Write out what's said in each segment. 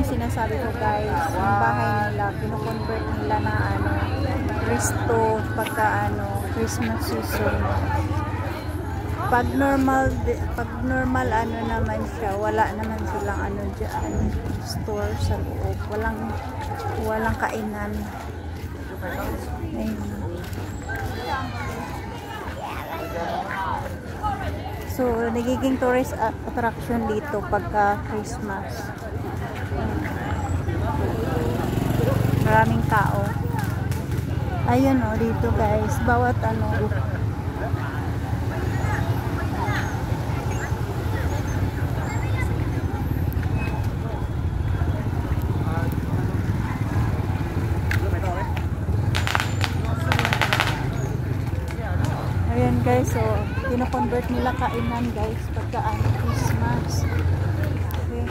yung sinasabi ko guys, yung bahay nila, kino-convert nila na ano, resto pagka ano, Christmas season. Pag normal ano naman siya, wala naman silang ano dyan, store sa loob. Walang kainan. Ayun. So, nagiging tourist attraction dito pagka Christmas. Maraming tao. Ayun o, dito guys. Bawat ano. Ayan guys, so kino-convert nila kainan guys pagka Christmas. Okay.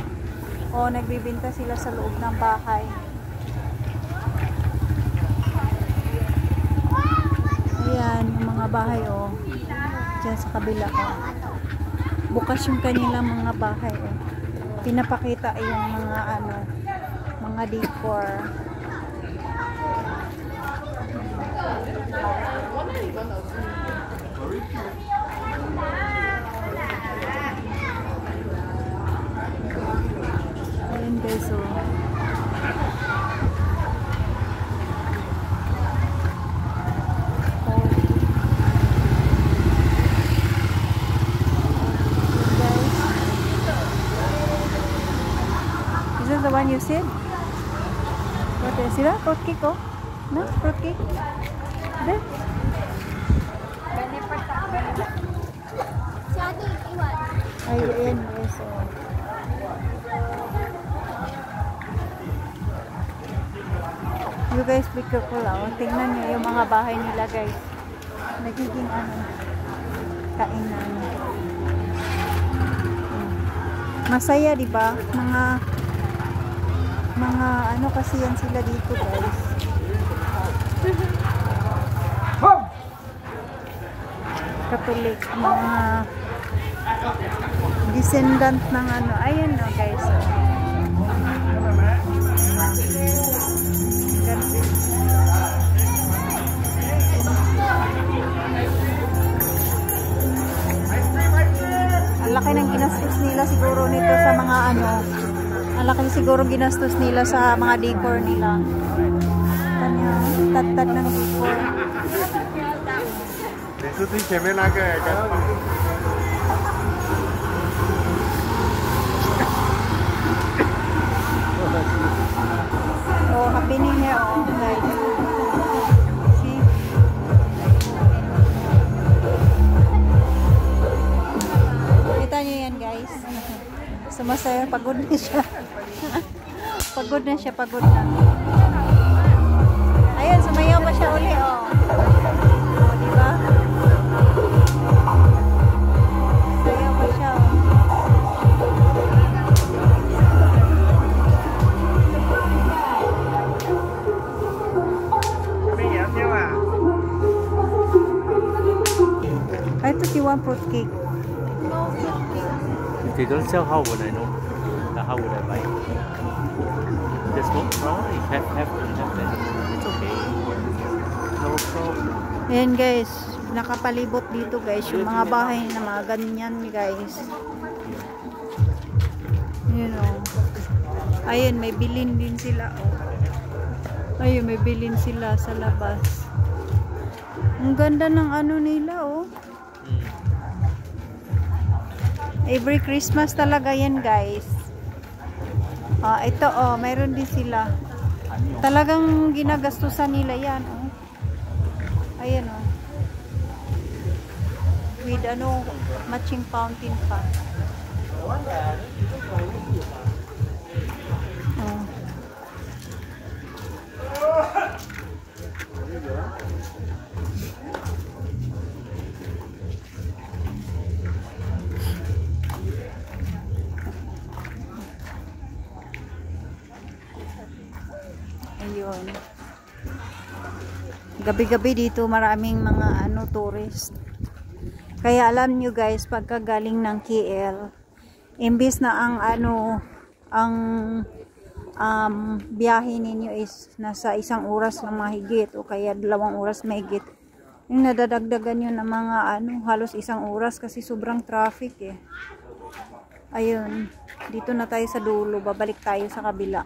O nagbibenta sila sa loob ng bahay. Ayan, yung mga bahay o. Diyan sa kabila o. Bukas yung kanilang mga bahay o. Pinapakita yung mga ano, mga decor. Ayan guys, so is this the one you said? What is it? Fruit cake oh? No? Fruit cake? There? Ay, ayan guys, so you guys be careful oh. Tingnan nyo yung mga bahay nila guys. Nagiging ano, kainan. Masaya diba? Mga ano kasi yan sila dito guys. Catholic, mga descendant ng ano. Ayan no guys. Ang laki ng ginastos nila siguro nito sa mga ano. Ang laki siguro ginastos nila sa mga decor nila. Kanya, tad-tad ng decor. Oh, happy new year oh, guys. See? Kita nyo yan guys. Sumasaya, pagod na siya. Pagod na siya, pagod na. Ayun, sumayaw pa siya uli oh. Oh, diba? Sumayaw pa siya oh. I thought you want fruit cake. If they don't sell, how would I know? How would I buy it? There's no problem. You have that. It's okay. No problem. Ayan guys, nakapalibot dito guys, yung mga bahay na mga ganyan guys. You know. Ayun, may bilin din sila oh. Ayun, may bilin sila sa labas. Ang ganda ng ano nila oh. Every Christmas talaga yan guys. Ito oh, mayroon din sila. Talagang ginagastusan nila yan oh. Ayan oh. With ano, matching fountain pa. Oh. Ayun. Gabi-gabi dito maraming mga ano tourist. Kaya alam nyo guys, pagka galing ng KL, imbis na ang ano, ang biyahe ninyo is nasa 1 oras lang mahigit o kaya 2 oras mahigit, yung nadadagdagan yun ng mga halos 1 oras kasi sobrang traffic eh. Ayun, dito na tayo sa dulo, babalik tayo sa kabila.